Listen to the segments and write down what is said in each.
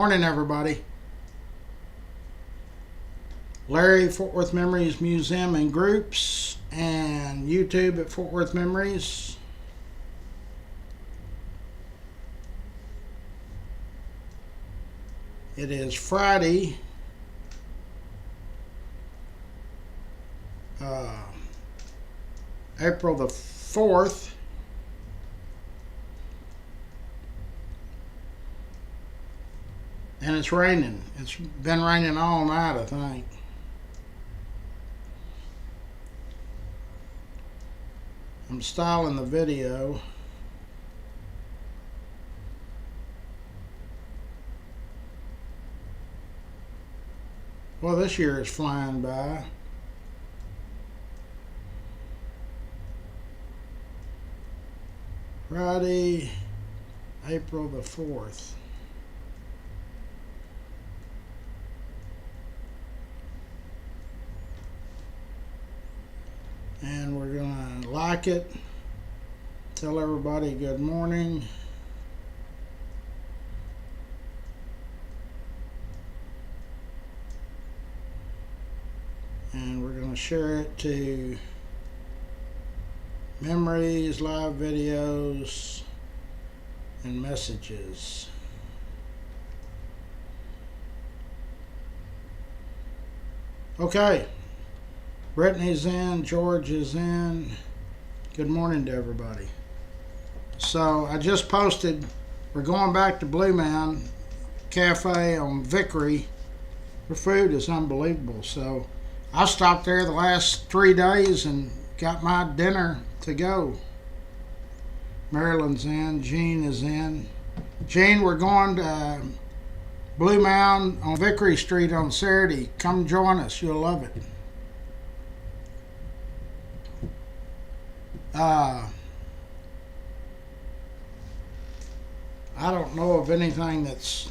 Morning, everybody. Larry, Fort Worth Memories Museum and Groups, and YouTube at Fort Worth Memories. It is Friday, April the 4th. And it's raining. It's been raining all night, I think. I'm styling the video. Well, this year is flying by. Friday, April the 4th. And we're going to like it. Tell everybody good morning. And we're going to share it to memories, live videos, and messages. Okay. Brittany's in, George is in. Good morning to everybody. So I just posted, we're going back to Blue Mound Cafe on Vickery. The food is unbelievable. So I stopped there the last 3 days and got my dinner to go. Marilyn's in, Jean is in. Jean, we're going to Blue Mound on Vickery Street on Saturday. Come join us, you'll love it. I don't know of anything that's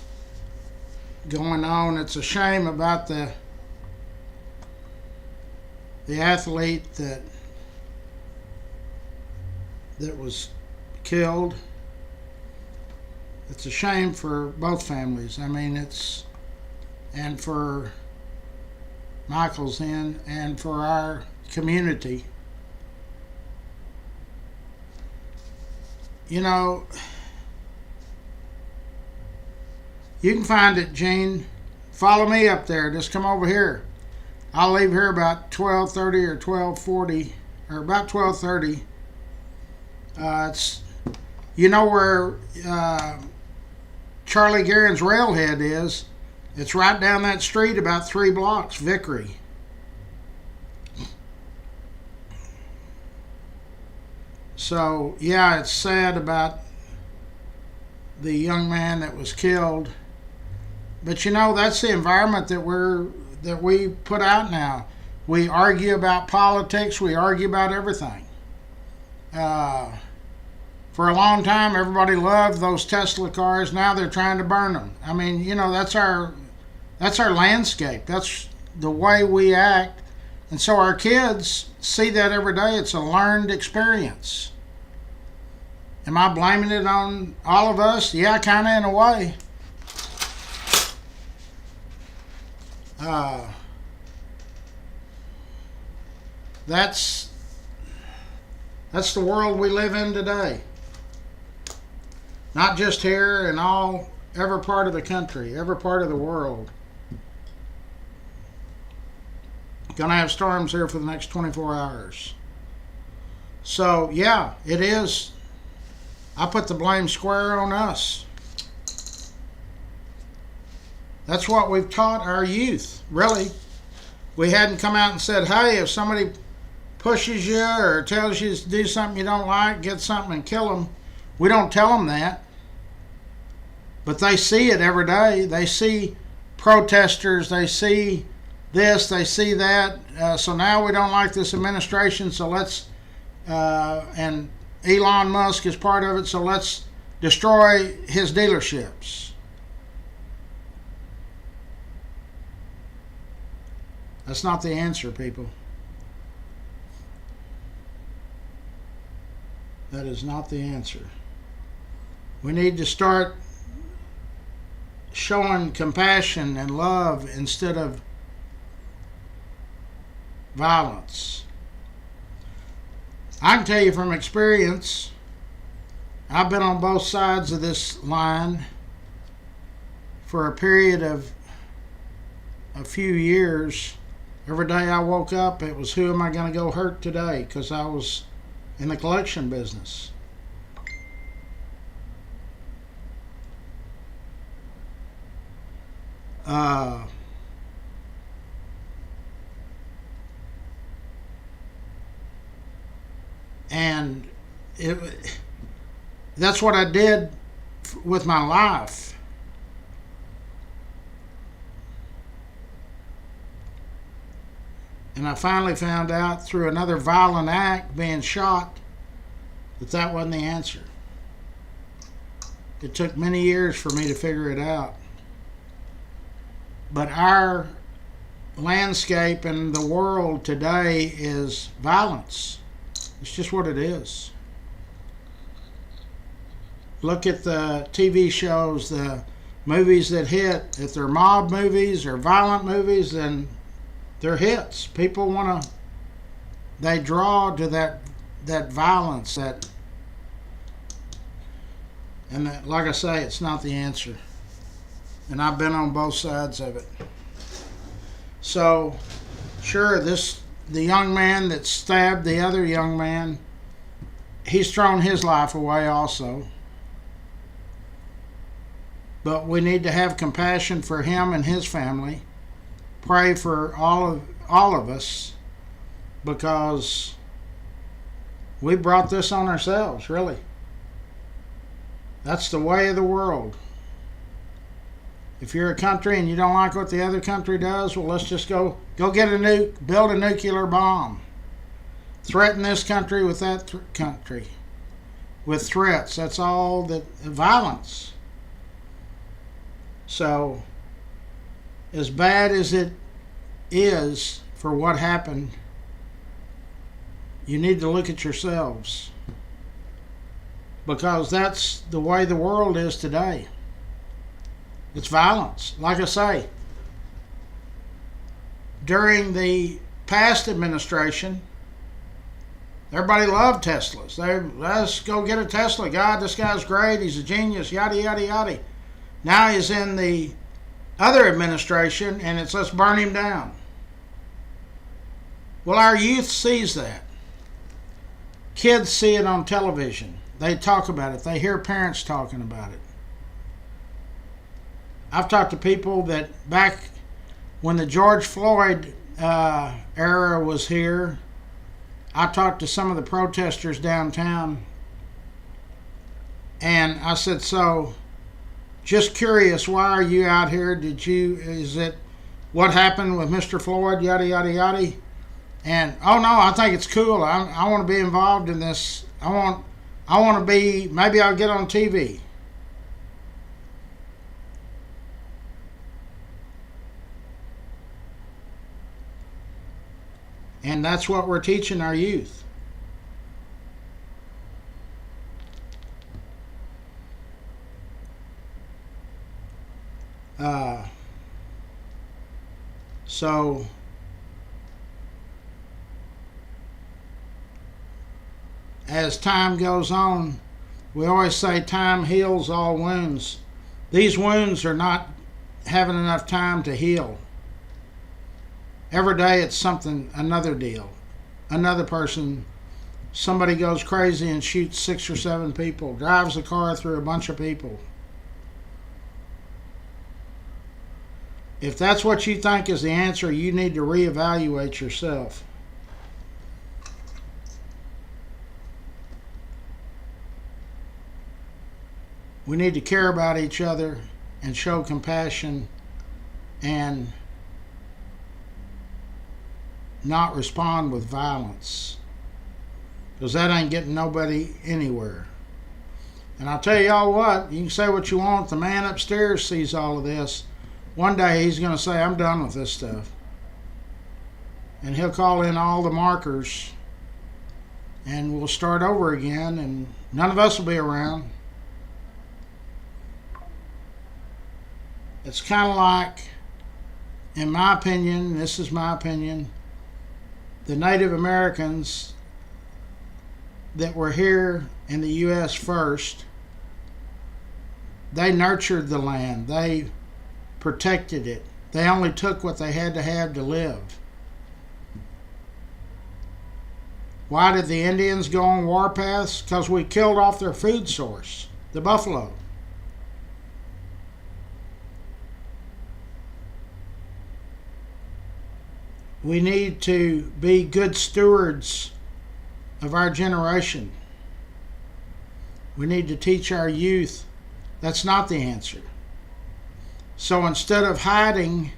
going on. It's a shame about the athlete that was killed. It's a shame for both families. I mean, and for Michael's end and for our community. You know, you can find it, Gene. Follow me up there. Just come over here. I'll leave here about 12:30 or 12:40, or about 12:30. It's, you know where Charlie Guerin's Railhead is. It's right down that street about 3 blocks, Vickery. So, yeah, it's sad about the young man that was killed. But you know, that's the environment that we put out now. We argue about politics. We argue about everything. For a long time, everybody loved those Tesla cars. Now they're trying to burn them. I mean, you know, that's our landscape. That's the way we act. And so our kids see that every day. It's a learned experience. Am I blaming it on all of us? Yeah, kind of in a way. That's the world we live in today. Not just here, in every part of the country, every part of the world. Gonna have storms here for the next 24 hours. So, yeah, it is. I put the blame square on us. That's what we've taught our youth, really. We hadn't come out and said, hey, if somebody pushes you or tells you to do something you don't like, get something and kill them. We don't tell them that. But they see it every day. They see protesters. They see this. They see that. So now we don't like this administration, so let's, and Elon Musk is part of it, so let's destroy his dealerships. That's not the answer, people. That is not the answer. We need to start showing compassion and love instead of violence. I can tell you from experience, I've been on both sides of this line for a period of a few years. Every day I woke up, it was, who am I going to go hurt today? Because I was in the collection business. And that's what I did with my life. And I finally found out through another violent act, being shot, that wasn't the answer. It took many years for me to figure it out. But our landscape and the world today is violence. It's just what it is. Look at the TV shows, the movies that hit. If they're mob movies or violent movies, then they're hits. People want to, they draw to that violence, and that, like I say, it's not the answer. And I've been on both sides of it. So, sure, the young man that stabbed the other young man, he's thrown his life away also. But we need to have compassion for him and his family. Pray for all of us, because we brought this on ourselves, really. That's the way of the world. If you're a country and you don't like what the other country does, well, let's just go get a nuke, build a nuclear bomb. Threaten this country with that country. With threats. That's all that violence. So, as bad as it is for what happened, you need to look at yourselves. Because that's the way the world is today. It's violence. Like I say, during the past administration, everybody loved Teslas. Let's go get a Tesla. God, this guy's great. He's a genius. Yada, yada, yada. Now he's in the other administration, and it's let's burn him down. Well, our youth sees that. Kids see it on television. They talk about it. They hear parents talking about it. I've talked to people that back when the George Floyd era was here, I talked to some of the protesters downtown, and I said, so, just curious, why are you out here? Is it what happened with Mr. Floyd, yada, yada, yada? And, oh no, I think it's cool. I want to be involved in this. I want to be, maybe I'll get on TV. And that's what we're teaching our youth. So as time goes on, we always say time heals all wounds. These wounds are not having enough time to heal. Every day it's something, another deal. Another person, somebody goes crazy and shoots 6 or 7 people, drives a car through a bunch of people. If that's what you think is the answer, you need to reevaluate yourself. We need to care about each other and show compassion and not respond with violence, because that ain't getting nobody anywhere. And I'll tell y'all what, you can say what you want, the man upstairs sees all of this. One day he's going to say, I'm done with this stuff. And he'll call in all the markers and we'll start over again, and none of us will be around. It's kind of like, in my opinion, this is my opinion, the Native Americans that were here in the U.S. first, they nurtured the land. They protected it. They only took what they had to have to live. Why did the Indians go on warpaths? Because we killed off their food source, the buffalo. We need to be good stewards of our generation. We need to teach our youth that's not the answer. So instead of hiding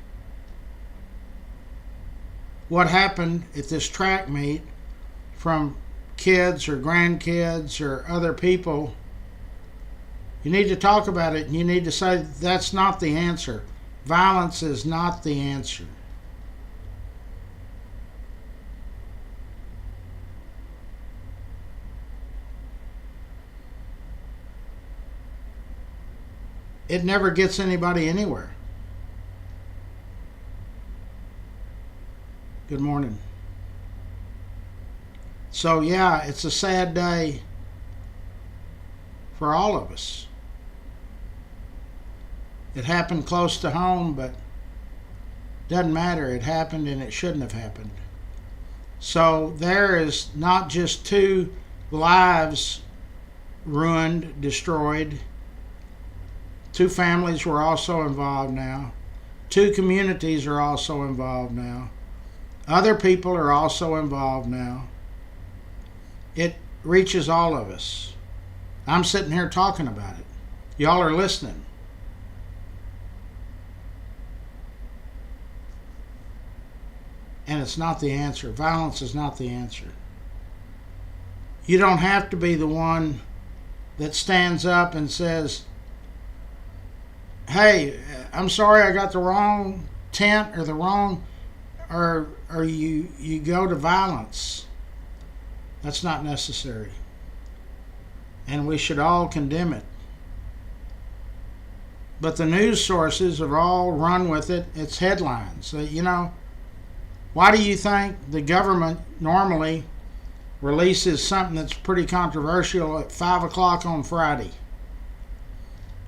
what happened at this track meet from kids or grandkids or other people, you need to talk about it, and you need to say that's not the answer. Violence is not the answer. It never gets anybody anywhere. Good morning. So yeah, it's a sad day for all of us. It happened close to home, but doesn't matter. It happened and it shouldn't have happened. So there is not just 2 lives ruined, destroyed. 2 families were also involved now. 2 communities are also involved now. Other people are also involved now. It reaches all of us. I'm sitting here talking about it. Y'all are listening. And it's not the answer. Violence is not the answer. You don't have to be the one that stands up and says, hey, I'm sorry I got the wrong tent or the wrong, or you go to violence. That's not necessary. And we should all condemn it. But the news sources have all run with it. It's headlines. Why do you think the government normally releases something that's pretty controversial at 5 o'clock on Friday?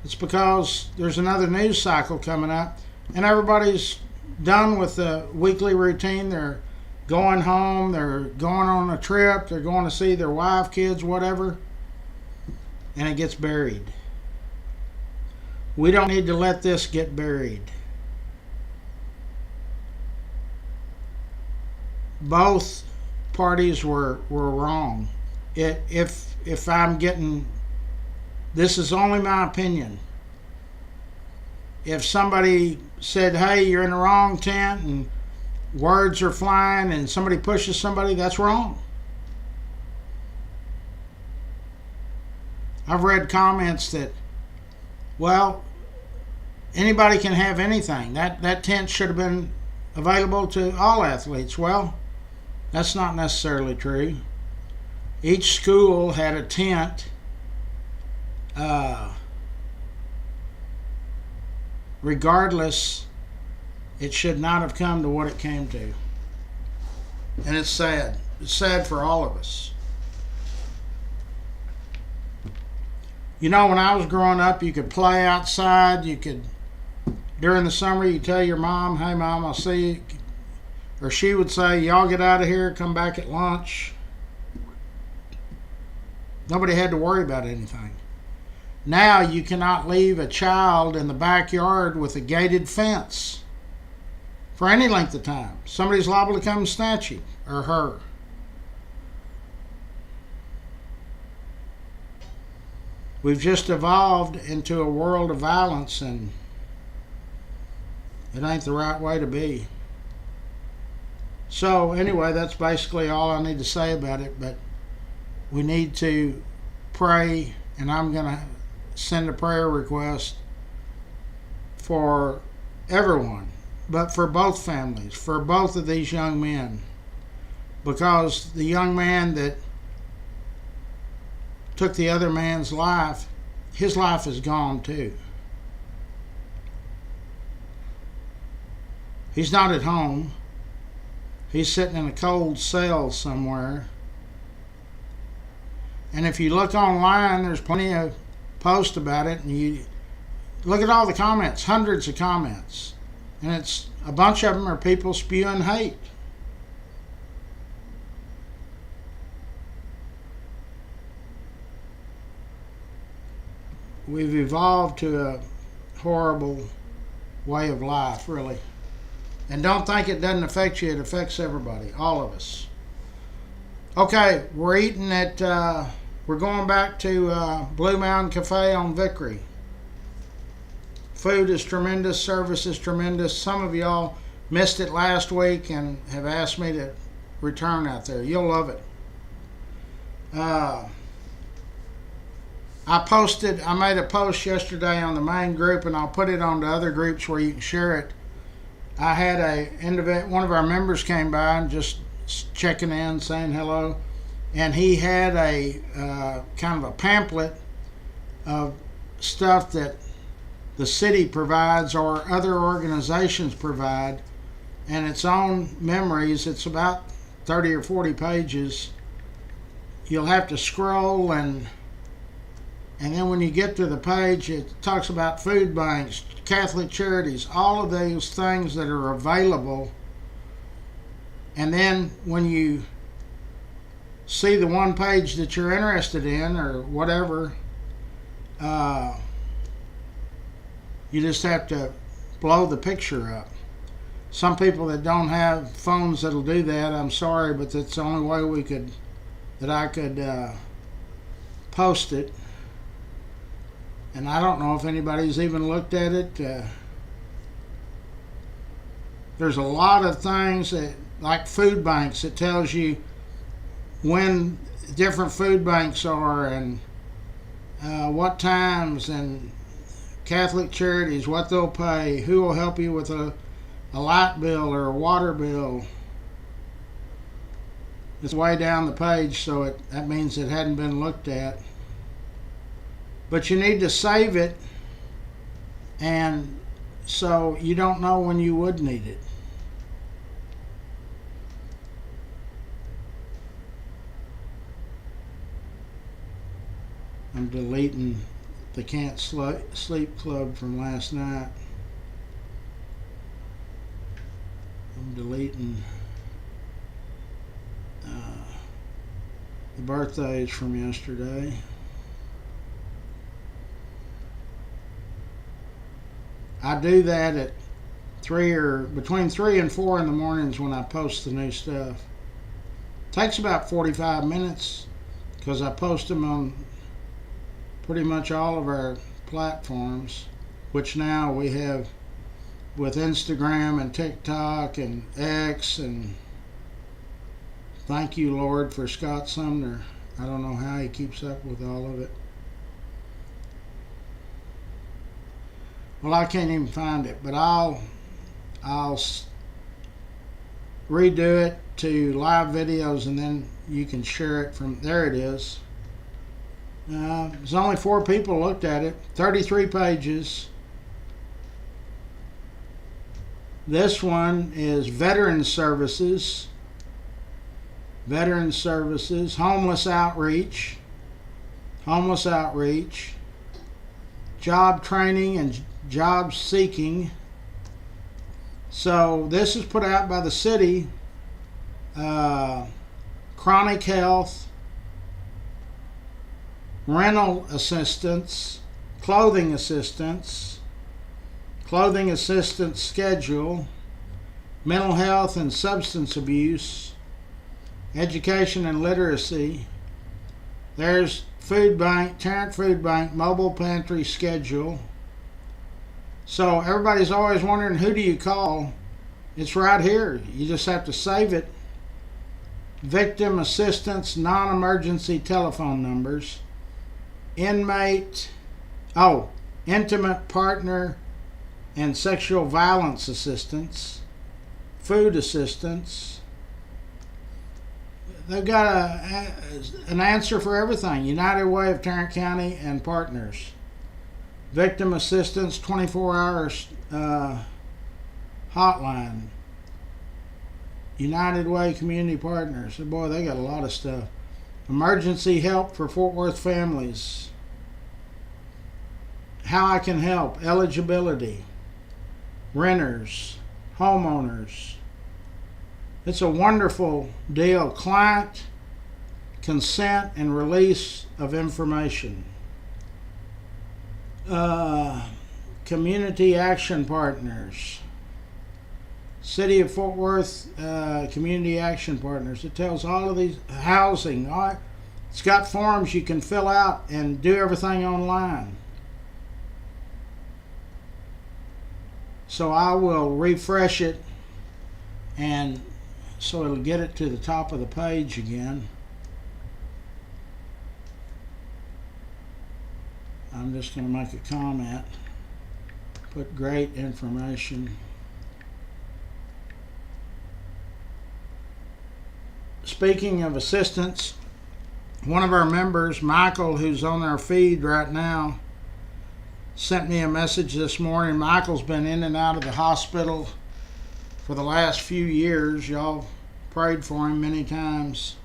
It's because there's another news cycle coming up, and everybody's done with the weekly routine. They're going home, they're going on a trip, they're going to see their wife, kids, whatever, and it gets buried. We don't need to let this get buried. Both parties were wrong. If I'm getting, this is only my opinion. If somebody said, hey, you're in the wrong tent and words are flying and somebody pushes somebody, that's wrong. I've read comments that, well, anybody can have anything. That tent should have been available to all athletes. Well, that's not necessarily true. Each school had a tent regardless, it should not have come to what it came to. And it's sad. It's sad for all of us. When I was growing up, you could play outside. You could, during the summer, you tell your mom, hey, Mom, I'll see you. Or she would say, y'all get out of here, come back at lunch. Nobody had to worry about anything. Now you cannot leave a child in the backyard with a gated fence for any length of time. Somebody's liable to come and snatch you or her. We've just evolved into a world of violence, and it ain't the right way to be. So anyway, that's basically all I need to say about it, but we need to pray, and I'm going to send a prayer request for everyone, but for both families, for both of these young men, because the young man that took the other man's life, his life is gone too. He's not at home. He's sitting in a cold cell somewhere. And if you look online, there's plenty of posts about it, and you look at all the comments, hundreds of comments, and it's a bunch of them are people spewing hate. We've evolved to a horrible way of life, really. And don't think it doesn't affect you. It affects everybody, all of us. Okay, we're eating at, we're going back to Blue Mountain Cafe on Vickery. Food is tremendous, service is tremendous. Some of y'all missed it last week and have asked me to return out there. You'll love it. I made a post yesterday on the main group, and I'll put it on the other groups where you can share it. I had one of our members came by and just checking in, saying hello, and he had a kind of a pamphlet of stuff that the city provides or other organizations provide, and its own memories. It's about 30 or 40 pages. You'll have to scroll, and then when you get to the page, it talks about food banks, Catholic charities, all of those things that are available. And then when you see the one page that you're interested in or whatever, you just have to blow the picture up. Some people that don't have phones that'll do that, I'm sorry, but that's the only way I could post it. And I don't know if anybody's even looked at it. There's a lot of things that, like food banks, it tells you when different food banks are and what times, and Catholic charities, what they'll pay, who will help you with a light bill or a water bill. It's way down the page, so that means it hadn't been looked at. But you need to save it, and so you don't know when you would need it. I'm deleting the Can't Sleep Club from last night. I'm deleting the birthdays from yesterday. I do that at between 3 and 4 in the mornings when I post the new stuff. Takes about 45 minutes because I post them on pretty much all of our platforms, which now we have with Instagram and TikTok and X, and thank you, Lord, for Scott Sumner. I don't know how he keeps up with all of it. Well, I can't even find it, but I'll redo it to live videos, and then you can share it from there. It is. There's only 4 people looked at it. 33 pages. This one is Veteran Services. Veteran Services. Homeless Outreach. Homeless Outreach. Job Training and Job Seeking. So this is put out by the city. Chronic Health, Rental Assistance, Clothing Assistance, Clothing Assistance Schedule, Mental Health and Substance Abuse, Education and Literacy. There's Food Bank, Tarrant Food Bank, Mobile Pantry Schedule. So everybody's always wondering, who do you call? It's right here. You just have to save it. Victim Assistance Non-Emergency Telephone Numbers. Intimate Partner and Sexual Violence Assistance. Food Assistance. They've got an answer for everything. United Way of Tarrant County and Partners. Victim Assistance, 24 hours hotline. United Way Community Partners. Boy, they got a lot of stuff. Emergency help for Fort Worth families. How I can help. Eligibility. Renters. Homeowners. It's a wonderful deal. Client consent and release of information. Community Action Partners. City of Fort Worth Community Action Partners. It tells all of these housing. All right. It's got forms you can fill out and do everything online. So I will refresh it, and so it'll get it to the top of the page again. I'm just going to make a comment. Put great information. Speaking of assistance, one of our members, Michael, who's on our feed right now, sent me a message this morning. Michael's been in and out of the hospital for the last few years. Y'all prayed for him many times.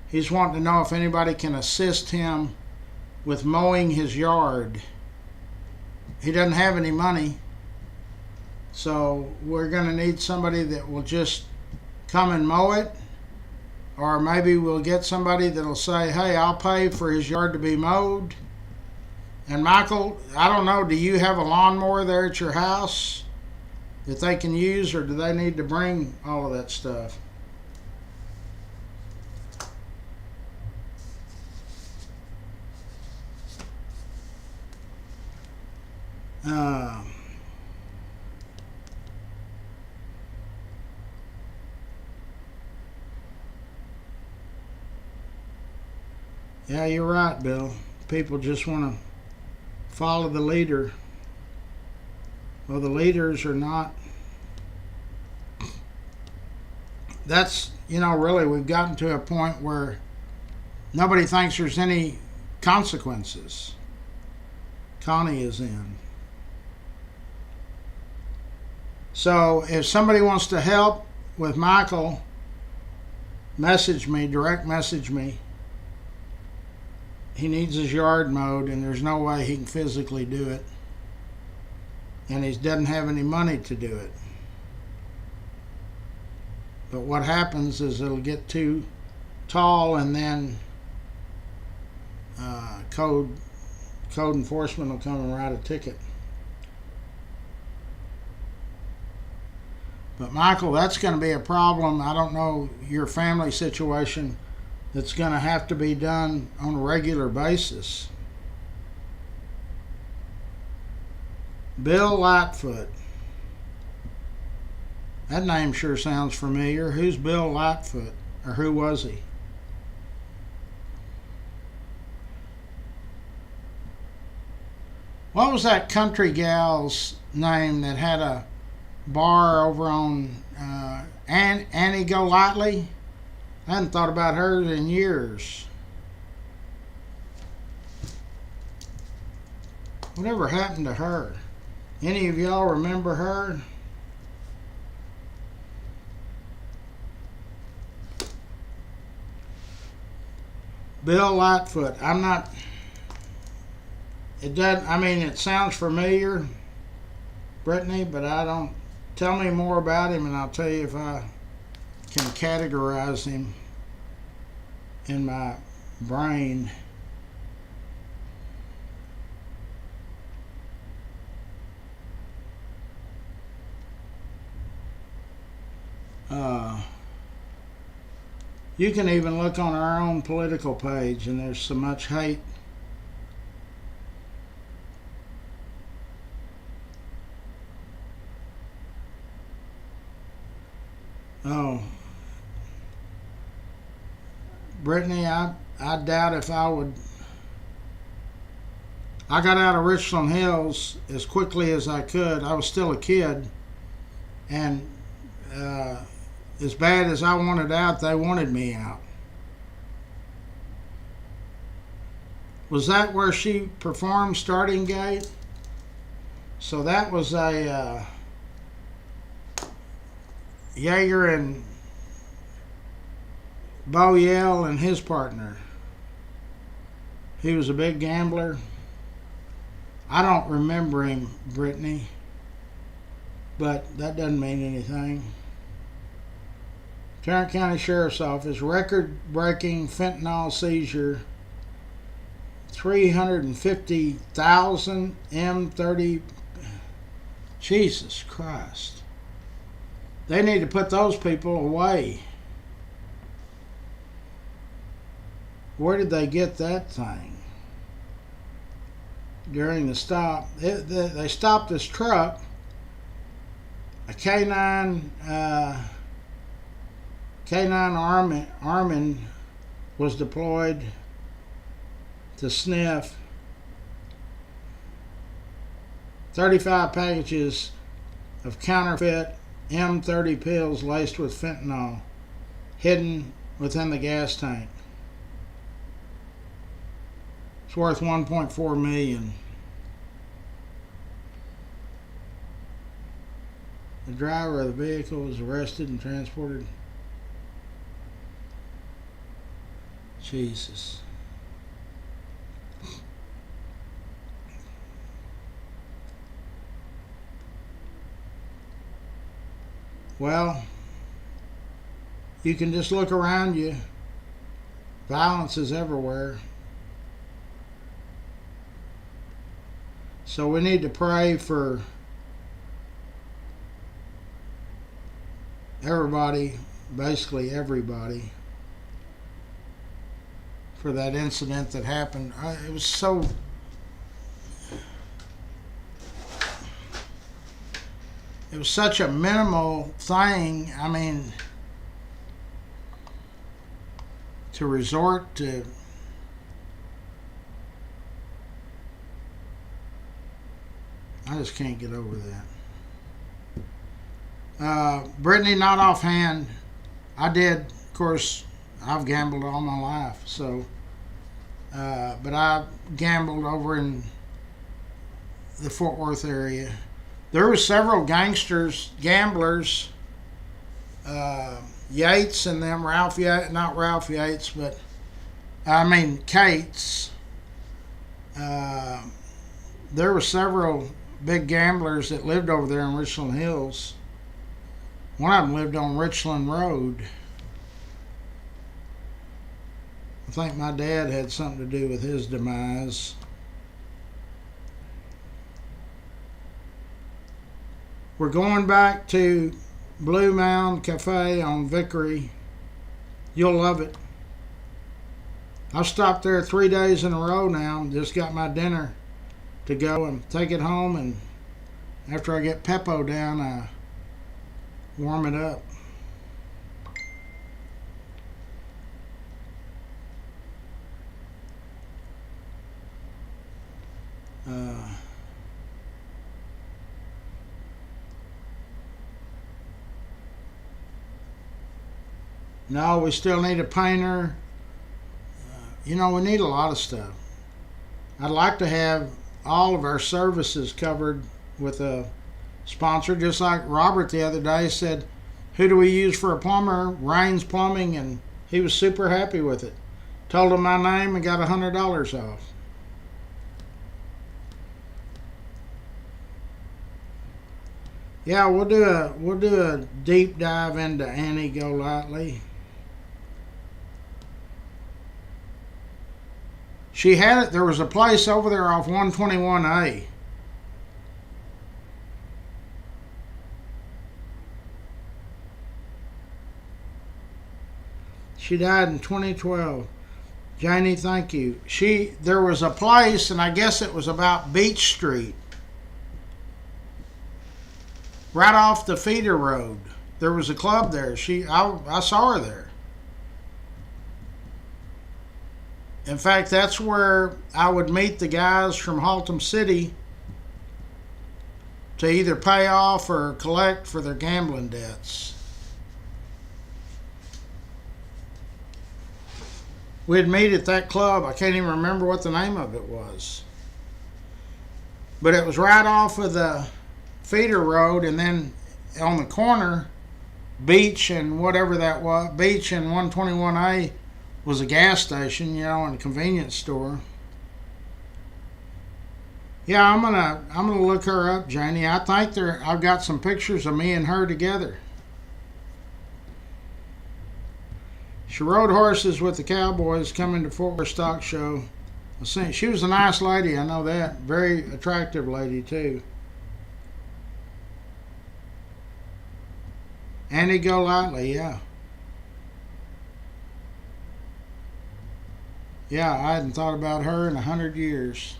He's wanting to know if anybody can assist him with mowing his yard. He doesn't have any money, so we're going to need somebody that will just come and mow it. Or maybe we'll get somebody that'll say, hey, I'll pay for his yard to be mowed. And Michael, I don't know, do you have a lawnmower there at your house that they can use, or do they need to bring all of that stuff? Yeah, you're right, Bill. People just want to follow the leader. Well, the leaders are not. That's, really, we've gotten to a point where nobody thinks there's any consequences. Connie is in. So if somebody wants to help with Michael, message me, direct message me. He needs his yard mowed, and there's no way he can physically do it. And he doesn't have any money to do it. But what happens is it'll get too tall, and then code enforcement will come and write a ticket. But Michael, that's going to be a problem. I don't know your family situation. That's going to have to be done on a regular basis. Bill Lightfoot. That name sure sounds familiar. Who's Bill Lightfoot? Or who was he? What was that country gal's name that had a bar over on Annie Golightly? I hadn't thought about her in years. Whatever happened to her? Any of y'all remember her? Bill Lightfoot. I'm not. It doesn't. I mean, it sounds familiar, Brittany, but I don't. Tell me more about him, and I'll tell you if I can categorize him in my brain. You can even look on our own political page, and there's so much hate. Oh, Brittany, I doubt if I would. I got out of Richland Hills as quickly as I could. I was still a kid, and as bad as I wanted out, they wanted me out. Was that where she performed Starting Gate? So that was a Jaeger and Bo Yell and his partner. He was a big gambler. I don't remember him, Brittany, but that doesn't mean anything. Tarrant County Sheriff's Office, record-breaking fentanyl seizure, 350,000 M30. Jesus Christ. They need to put those people away. Where did they get that thing? During the stop, they stopped this truck. A K9 Armin was deployed to sniff 35 packages of counterfeit M30 pills laced with fentanyl hidden within the gas tank. It's worth $1.4 million. The driver of the vehicle was arrested and transported. Jesus. Well, you can just look around you. Violence is everywhere. So we need to pray for everybody, basically everybody, for that incident that happened. It was so... It was such a minimal thing. I mean, to resort to I just can't get over that. Brittany, not offhand. I did, of course, I've gambled all my life, so but I gambled over in the Fort Worth area. There were several gamblers, Yates and them, not Ralph Yates, but I mean Cates. There were several big gamblers that lived over there in Richland Hills. One of them lived on Richland Road. I think my dad had something to do with his demise. We're going back to Blue Mound Cafe on Vickery. You'll love it. I've stopped there 3 days in a row now. Just got my dinner to go and take it home, and after I get Peppo down, I warm it up. No, we still need a painter. We need a lot of stuff. I'd like to have all of our services covered with a sponsor, just like Robert the other day said, who do we use for a plumber? Raines Plumbing, and he was super happy with it. Told him my name and got $100 off. Yeah, we'll do a deep dive into Annie Golightly. She had it. There was a place over there off 121A. She died in 2012. Janie, thank you. There was a place, and I guess it was about Beach Street, right off the feeder road. There was a club there. I saw her there. In fact, that's where I would meet the guys from Haltom City to either pay off or collect for their gambling debts. We'd meet at that club. I can't even remember what the name of it was. but it was right off of the feeder road, and then on the corner, Beach and whatever that was, Beach and 121A was a gas station, and a convenience store. Yeah, I'm gonna look her up, Janie. I think I've got some pictures of me and her together. She rode horses with the Cowboys coming to Fort Worth Stock Show. She was a nice lady, I know that. Very attractive lady too. Annie Golightly, yeah. Yeah, I hadn't thought about her in 100 years.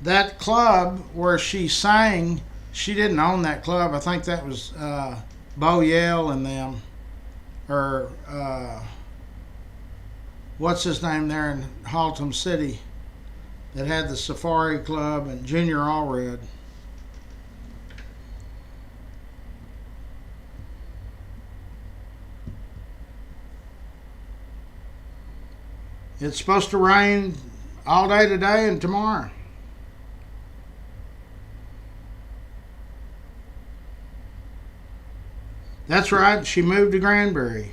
That club where she sang, she didn't own that club. I think that was Bo Yale and them. Or what's his name there in Haltom City that had the Safari Club and Junior Allred. It's supposed to rain all day today and tomorrow. That's right, she moved to Granbury.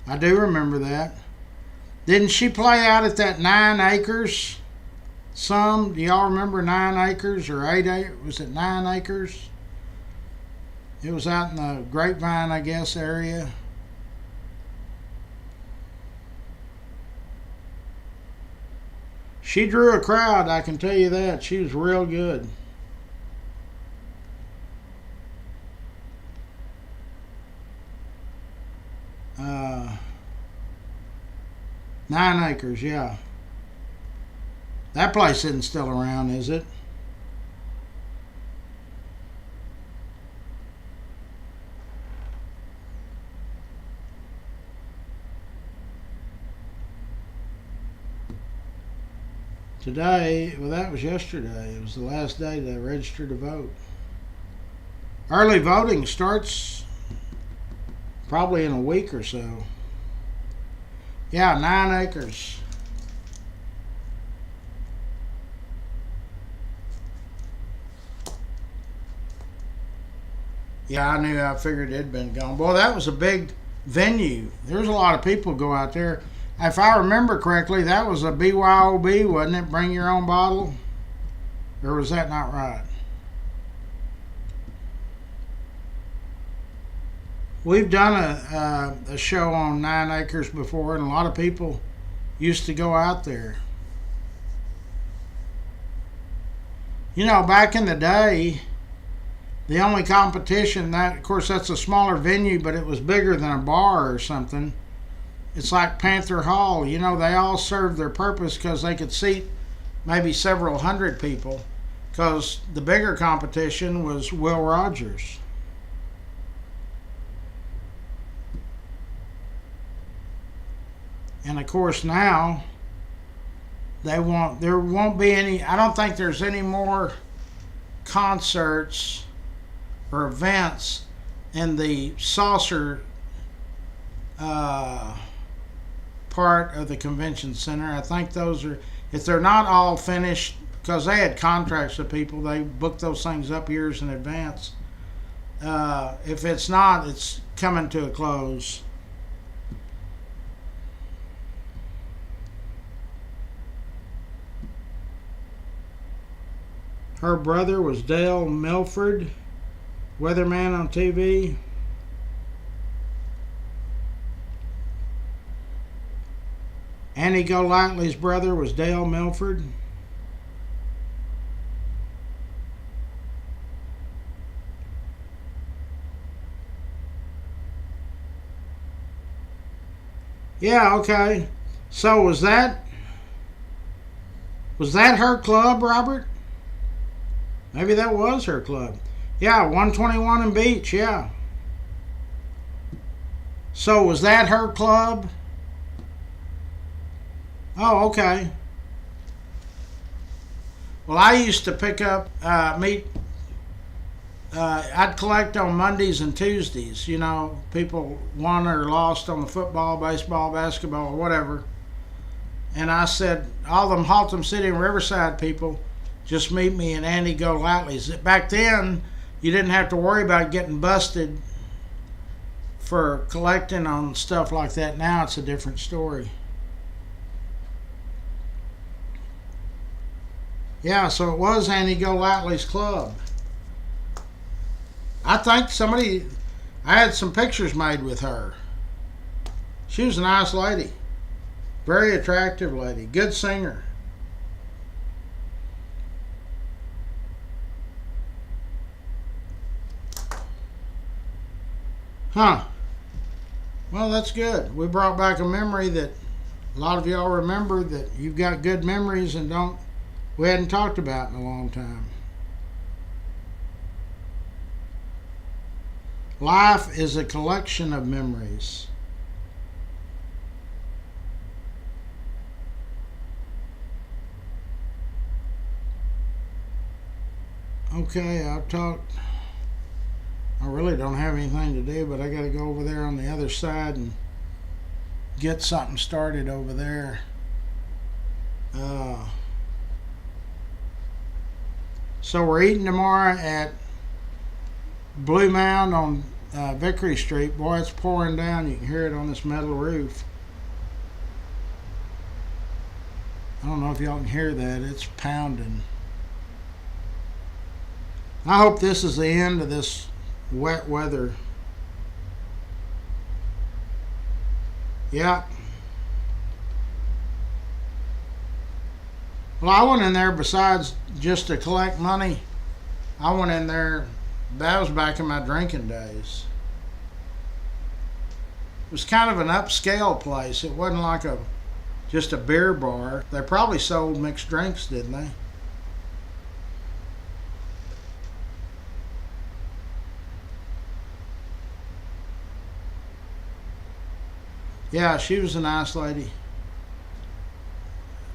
I do remember that. Didn't she play out at that 9 acres? Do y'all remember 9 acres or 8 acres? Was it 9 acres? It was out in the Grapevine, I guess, area. She drew a crowd, I can tell you that. She was real good. Uh, 9 acres, yeah. That place isn't still around, is it? Today, well, that was yesterday. It was the last day to register to vote. Early voting starts probably in a week or so. Yeah, 9 acres. Yeah, I figured it had been gone. Boy, that was a big venue. There's a lot of people go out there. If I remember correctly, that was a BYOB, wasn't it? Bring your own bottle? Or was that not right? We've done a show on 9 acres before, and a lot of people used to go out there. Back in the day, the only competition, of course, that's a smaller venue, but it was bigger than a bar or something. It's like Panther Hall. They all served their purpose because they could seat maybe several hundred people, because the bigger competition was Will Rogers. And of course now there won't be any, I don't think there's any more concerts or events in the saucer part of the convention center. I think those are, if they're not all finished, because they had contracts with people, they booked those things up years in advance. If it's not, it's coming to a close. Her brother was Dale Milford, weatherman on TV. Annie Golightly's brother was Dale Milford. Yeah, okay. So was that her club, Robert? Maybe that was her club. Yeah, 121 and Beach, yeah. So was that her club? Oh, okay. Well, I used to pick up meat. I'd collect on Mondays and Tuesdays. People won or lost on the football, baseball, basketball, or whatever. And I said, all them Haltom City and Riverside people, just meet me in Andy Golightly's. Back then, you didn't have to worry about getting busted for collecting on stuff like that. Now it's a different story. Yeah, so it was Andy Golightly's club. I think I had some pictures made with her. She was a nice lady. Very attractive lady. Good singer. Huh. Well, that's good. We brought back a memory that a lot of y'all remember, that you've got good memories and we hadn't talked about in a long time. Life is a collection of memories. Okay, I really don't have anything to do, but I got to go over there on the other side and get something started over there. So we're eating tomorrow at Blue Mound on Vickery Street. Boy, it's pouring down. You can hear it on this metal roof. I don't know if y'all can hear that. It's pounding. I hope this is the end of this wet weather. Yeah. Well, I went in there besides just to collect money. I went in there, that was back in my drinking days. It was kind of an upscale place. It wasn't like just a beer bar. They probably sold mixed drinks, didn't they? Yeah, she was a nice lady.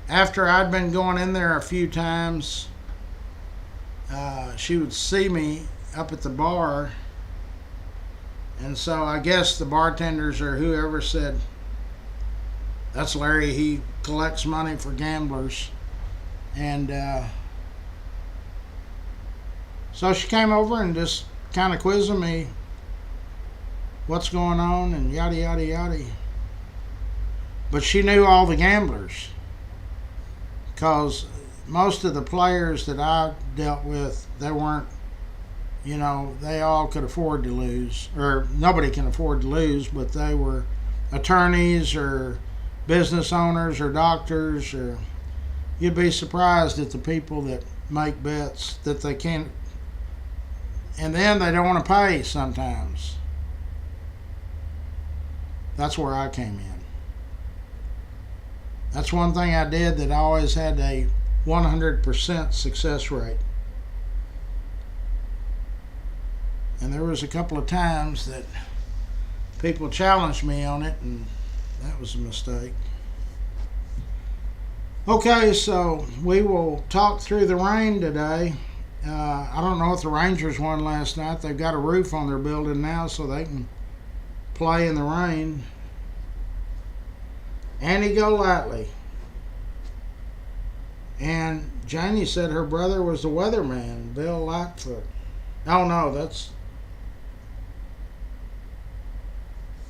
After I'd been going in there a few times, she would see me up at the bar, and so I guess the bartenders or whoever said, "That's Larry, he collects money for gamblers." And so she came over and just kind of quizzing me what's going on and yada yada yada. But she knew all the gamblers, because most of the players that I dealt with, they weren't, they all could afford to lose, or nobody can afford to lose, but they were attorneys or business owners or doctors, or you'd be surprised at the people that make bets that they can't, and then they don't want to pay sometimes. That's where I came in. That's one thing I did that I always had a 100% success rate. And there was a couple of times that people challenged me on it, and that was a mistake. Okay, so we will talk through the rain today. I don't know if the Rangers won last night. They've got a roof on their building now, so they can play in the rain. Andy Golightly. And Janie said her brother was the weatherman, Bill Lightfoot. Oh no, that's...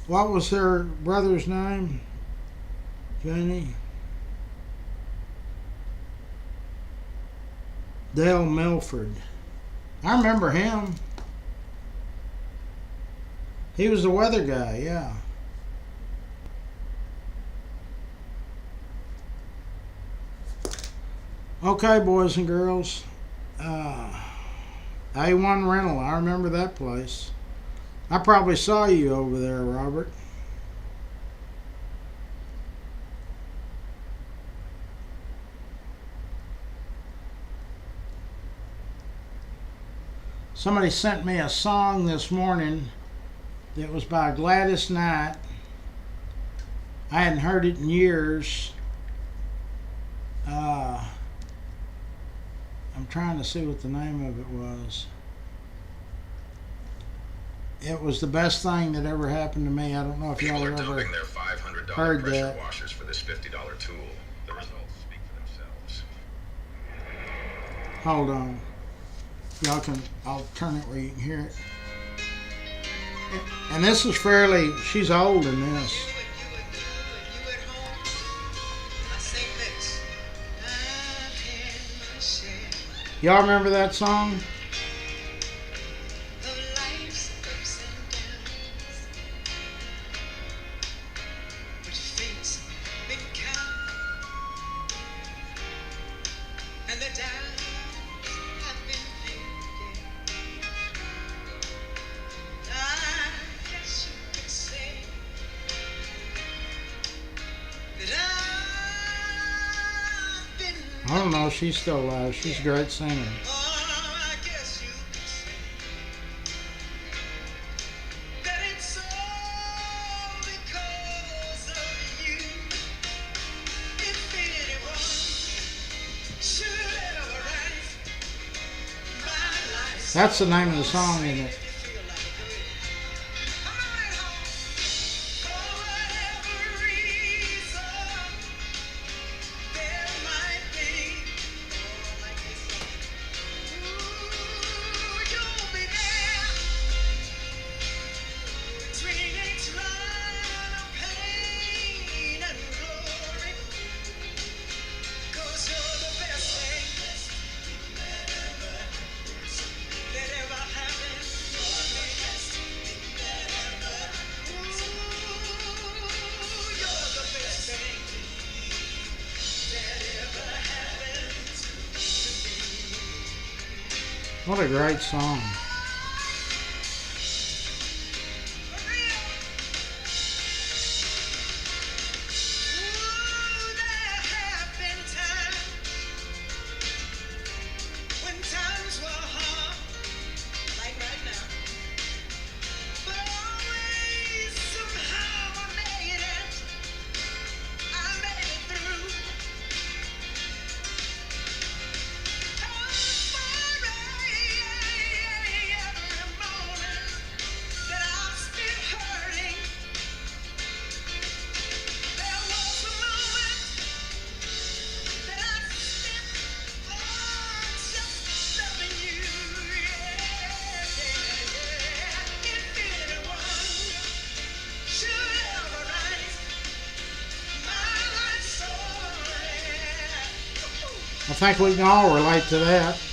What was her brother's name? Janie? Dale Milford. I remember him. He was the weather guy, yeah. Okay, boys and girls. A1 Rental, I remember that place. I probably saw you over there, Robert. Somebody sent me a song this morning that was by Gladys Knight. I hadn't heard it in years. I'm trying to see what the name of it was. It was the best thing that ever happened to me. I don't know if y'all have ever their $500 heard pressure that. washers for this $50 tool. The Hold on. Y'all can, I'll turn it where you can hear it. And this is fairly, she's old in this. Y'all remember that song? I don't know if she's still alive. She's a great singer. That's the name of the song, isn't it? What a great song. I think we can all relate to that.